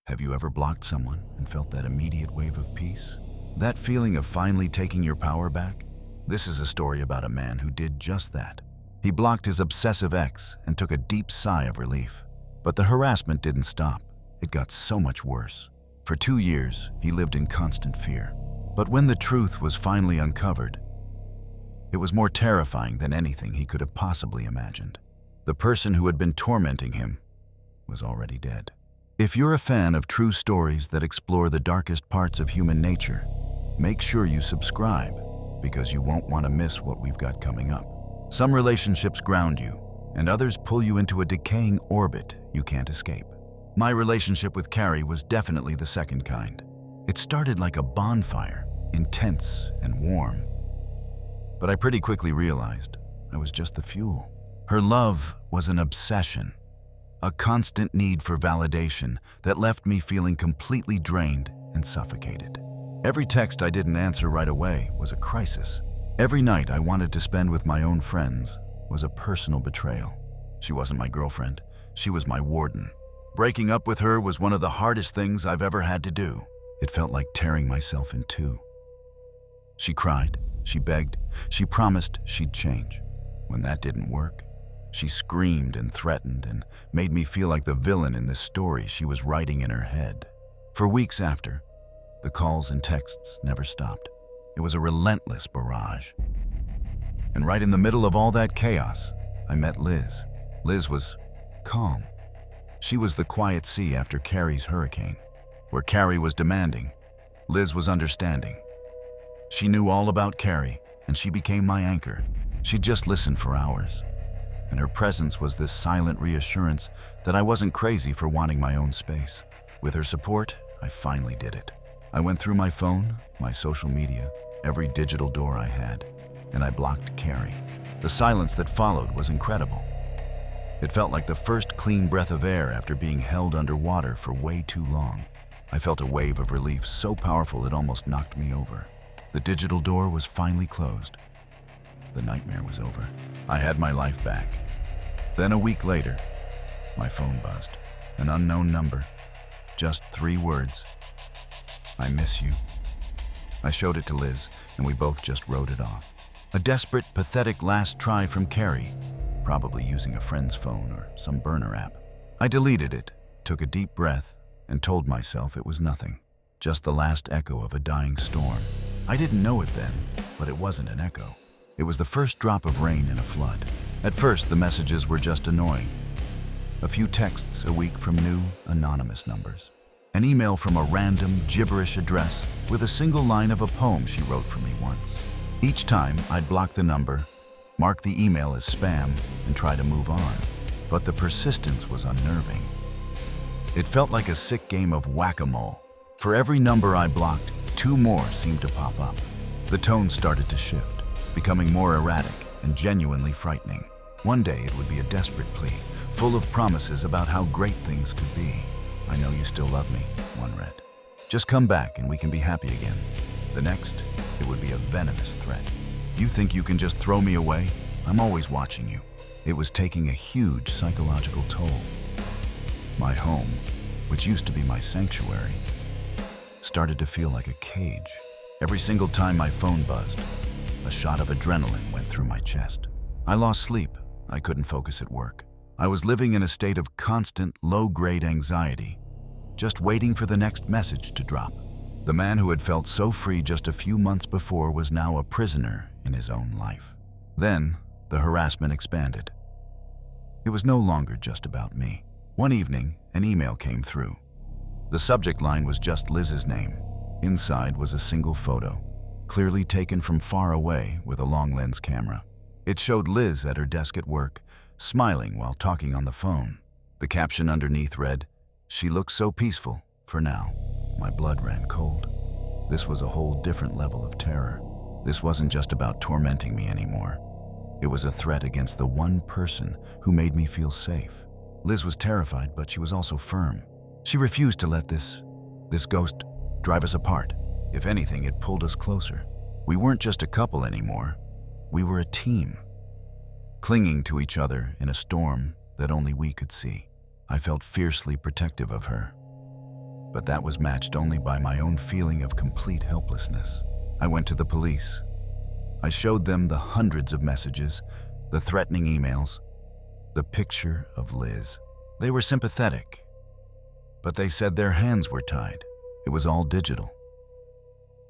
Have you ever blocked someone and felt that immediate wave of peace? That feeling of finally taking your power back? This is a story about a man who did just that. He blocked his obsessive ex and took a deep sigh of relief. But the harassment didn't stop. It got so much worse. For 2 years, he lived in constant fear. But when the truth was finally uncovered, it was more terrifying than anything he could have possibly imagined. The person who had been tormenting him was already dead. If you're a fan of true stories that explore the darkest parts of human nature, make sure you subscribe, because you won't want to miss what we've got coming up. Some relationships ground you, and others pull you into a decaying orbit you can't escape. My relationship with Carrie was definitely the second kind. It started like a bonfire, intense and warm. But I pretty quickly realized I was just the fuel. Her love was an obsession, a constant need for validation that left me feeling completely drained and suffocated. Every text I didn't answer right away was a crisis. Every night I wanted to spend with my own friends was a personal betrayal. She wasn't my girlfriend, she was my warden. Breaking up with her was one of the hardest things I've ever had to do. It felt like tearing myself in two. She cried, she begged, she promised she'd change. When that didn't work, she screamed and threatened and made me feel like the villain in this story she was writing in her head. For weeks after, the calls and texts never stopped. It was a relentless barrage. And right in the middle of all that chaos, I met Liz. Liz was calm. She was the quiet sea after Carrie's hurricane. Where Carrie was demanding, Liz was understanding. She knew all about Carrie, and she became my anchor. She'd just listened for hours, and her presence was this silent reassurance that I wasn't crazy for wanting my own space. With her support, I finally did it. I went through my phone, my social media, every digital door I had, and I blocked Carrie. The silence that followed was incredible. It felt like the first clean breath of air after being held underwater for way too long. I felt a wave of relief so powerful it almost knocked me over. The digital door was finally closed. The nightmare was over. I had my life back. Then a week later, my phone buzzed. An unknown number. Just 3 words. I miss you. I showed it to Liz, and we both just wrote it off. A desperate, pathetic last try from Carrie, probably using a friend's phone or some burner app. I deleted it, took a deep breath, and told myself it was nothing. Just the last echo of a dying storm. I didn't know it then, but it wasn't an echo. It was the first drop of rain in a flood. At first, the messages were just annoying. A few texts a week from new, anonymous numbers. An email from a random, gibberish address with a single line of a poem she wrote for me once. Each time, I'd block the number, mark the email as spam, and try to move on. But the persistence was unnerving. It felt like a sick game of whack-a-mole. For every number I blocked, 2 more seemed to pop up. The tone started to shift, becoming more erratic and genuinely frightening. One day it would be a desperate plea, full of promises about how great things could be. I know you still love me, one read. Just come back and we can be happy again. The next, it would be a venomous threat. You think you can just throw me away? I'm always watching you. It was taking a huge psychological toll. My home, which used to be my sanctuary, started to feel like a cage. Every single time my phone buzzed, a shot of adrenaline went through my chest. I lost sleep. I couldn't focus at work. I was living in a state of constant, low-grade anxiety, just waiting for the next message to drop. The man who had felt so free just a few months before was now a prisoner in his own life. Then, the harassment expanded. It was no longer just about me. One evening, an email came through. The subject line was just Liz's name. Inside was a single photo, clearly taken from far away with a long lens camera. It showed Liz at her desk at work, smiling while talking on the phone. The caption underneath read, "She looks so peaceful, for now." My blood ran cold. This was a whole different level of terror. This wasn't just about tormenting me anymore. It was a threat against the one person who made me feel safe. Liz was terrified, but she was also firm. She refused to let this ghost drive us apart. If anything, it pulled us closer. We weren't just a couple anymore. We were a team, clinging to each other in a storm that only we could see. I felt fiercely protective of her. but that was matched only by my own feeling of complete helplessness. I went to the police. I showed them the hundreds of messages, the threatening emails, the picture of Liz. They were sympathetic, but they said their hands were tied. It was all digital.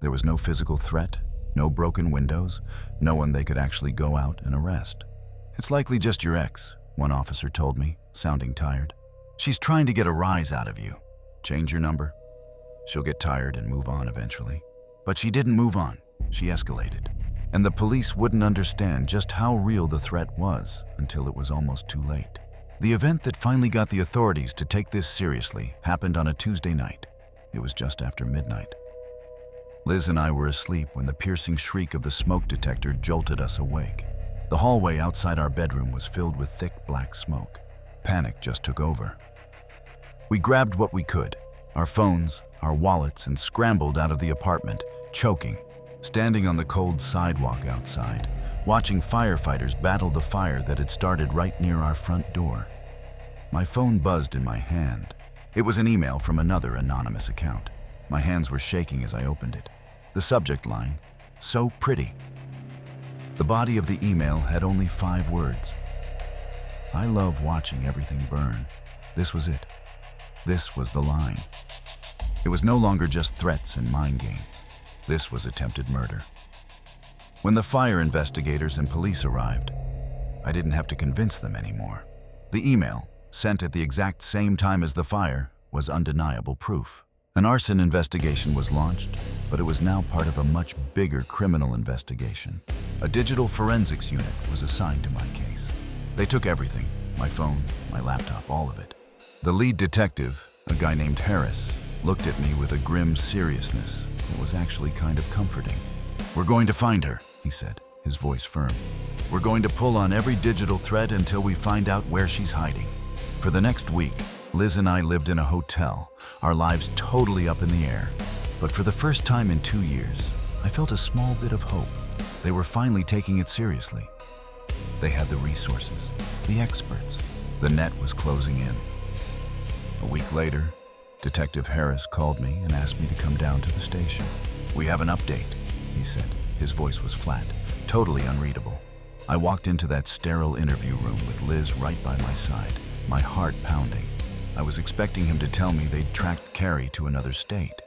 There was no physical threat, no broken windows, no one they could actually go out and arrest. "It's likely just your ex," one officer told me, sounding tired. "She's trying to get a rise out of you. Change your number. She'll get tired and move on eventually." But she didn't move on. She escalated. And the police wouldn't understand just how real the threat was until it was almost too late. The event that finally got the authorities to take this seriously happened on a Tuesday night. It was just after midnight. Liz and I were asleep when the piercing shriek of the smoke detector jolted us awake. The hallway outside our bedroom was filled with thick black smoke. Panic just took over. We grabbed what we could, our phones, our wallets, and scrambled out of the apartment, choking, standing on the cold sidewalk outside, watching firefighters battle the fire that had started right near our front door. My phone buzzed in my hand. It was an email from another anonymous account. My hands were shaking as I opened it. The subject line, "So pretty." The body of the email had only 5 words. "I love watching everything burn." This was it. This was the line. It was no longer just threats and mind game. This was attempted murder. When the fire investigators and police arrived, I didn't have to convince them anymore. The email, sent at the exact same time as the fire, was undeniable proof. An arson investigation was launched, but it was now part of a much bigger criminal investigation. A digital forensics unit was assigned to my case. They took everything, my phone, my laptop, all of it. The lead detective, a guy named Harris, looked at me with a grim seriousness that was actually kind of comforting. "We're going to find her," he said, his voice firm. "We're going to pull on every digital thread until we find out where she's hiding." For the next week, Liz and I lived in a hotel, our lives totally up in the air. But for the first time in 2 years, I felt a small bit of hope. They were finally taking it seriously. They had the resources, the experts. The net was closing in. A week later, Detective Harris called me and asked me to come down to the station. "We have an update," he said. His voice was flat, totally unreadable. I walked into that sterile interview room with Liz right by my side, my heart pounding. I was expecting him to tell me they'd tracked Carrie to another state,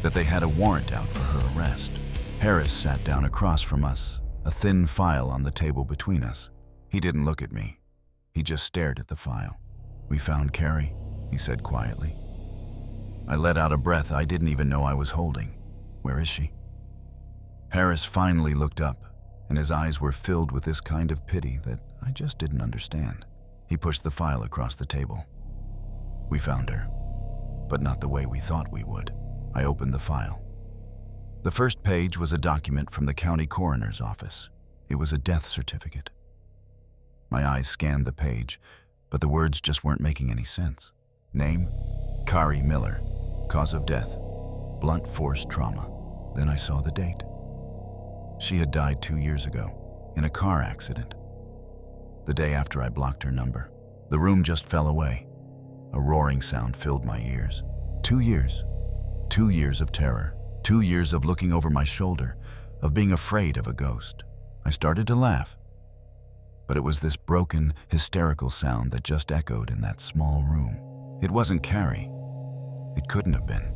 that they had a warrant out for her arrest. Harris sat down across from us, a thin file on the table between us. He didn't look at me. He just stared at the file. "We found Carrie," he said quietly. I let out a breath I didn't even know I was holding. "Where is she?" Harris finally looked up, and his eyes were filled with this kind of pity that I just didn't understand. He pushed the file across the table. "We found her, but not the way we thought we would." I opened the file. The first page was a document from the county coroner's office. It was a death certificate. My eyes scanned the page, but the words just weren't making any sense. Name, Carrie Miller. Cause of death, blunt force trauma. Then I saw the date. She had died 2 years ago, in a car accident. The day after I blocked her number. The room just fell away. A roaring sound filled my ears. 2 years. 2 years of terror. 2 years of looking over my shoulder, of being afraid of a ghost. I started to laugh. But it was this broken, hysterical sound that just echoed in that small room. It wasn't Carrie. It couldn't have been.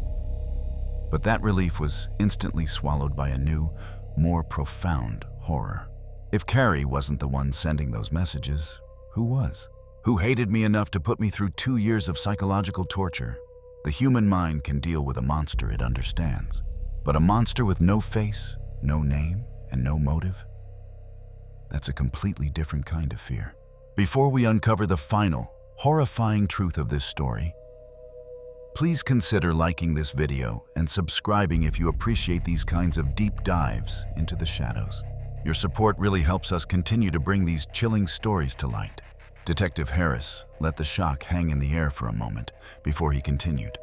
But that relief was instantly swallowed by a new, more profound horror. If Carrie wasn't the one sending those messages, who was? Who hated me enough to put me through 2 years of psychological torture? The human mind can deal with a monster it understands. But a monster with no face, no name, and no motive? That's a completely different kind of fear. Before we uncover the final, horrifying truth of this story, please consider liking this video and subscribing if you appreciate these kinds of deep dives into the shadows. Your support really helps us continue to bring these chilling stories to light. Detective Harris let the shock hang in the air for a moment before he continued.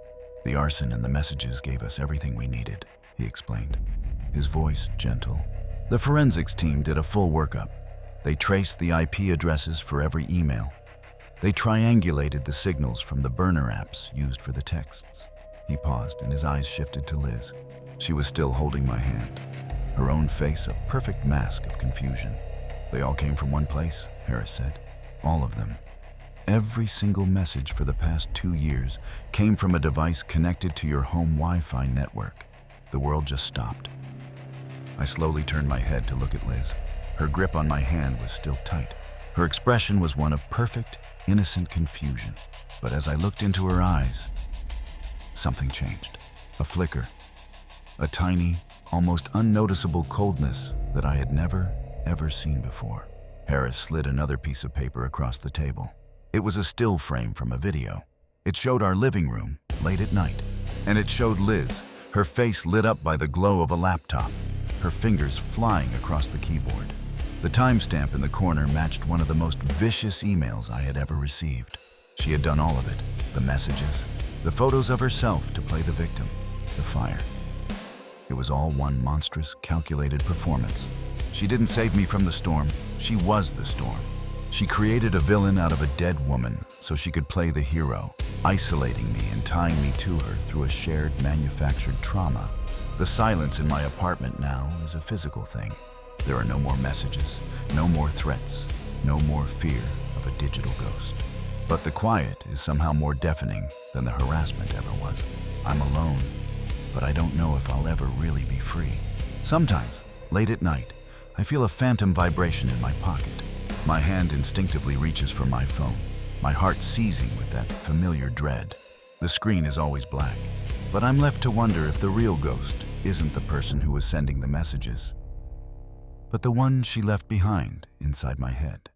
"The arson and the messages gave us everything we needed," he explained, his voice gentle. "The forensics team did a full workup. They traced the IP addresses for every email. They triangulated the signals from the burner apps used for the texts. He paused and his eyes shifted to Liz. She was still holding my hand, her own face a perfect mask of confusion. They all came from one place, Harris said. All of them. Every single message for the past 2 years came from a device connected to your home Wi-Fi network. The world just stopped. I slowly turned my head to look at Liz. Her grip on my hand was still tight. Her expression was one of perfect, innocent confusion. But as I looked into her eyes, something changed. A flicker. A tiny, almost unnoticeable coldness that I had never, ever seen before. Harris slid another piece of paper across the table. It was a still frame from a video. It showed our living room, late at night. And it showed Liz, her face lit up by the glow of a laptop, her fingers flying across the keyboard. The timestamp in the corner matched one of the most vicious emails I had ever received. She had done all of it, the messages, the photos of herself to play the victim, the fire. It was all one monstrous, calculated performance. She didn't save me from the storm, she was the storm. She created a villain out of a dead woman so she could play the hero, isolating me and tying me to her through a shared manufactured trauma. The silence in my apartment now is a physical thing. There are no more messages, no more threats, no more fear of a digital ghost. But the quiet is somehow more deafening than the harassment ever was. I'm alone, but I don't know if I'll ever really be free. Sometimes, late at night, I feel a phantom vibration in my pocket. My hand instinctively reaches for my phone, my heart seizing with that familiar dread. The screen is always black, but I'm left to wonder if the real ghost isn't the person who was sending the messages, but the one she left behind inside my head.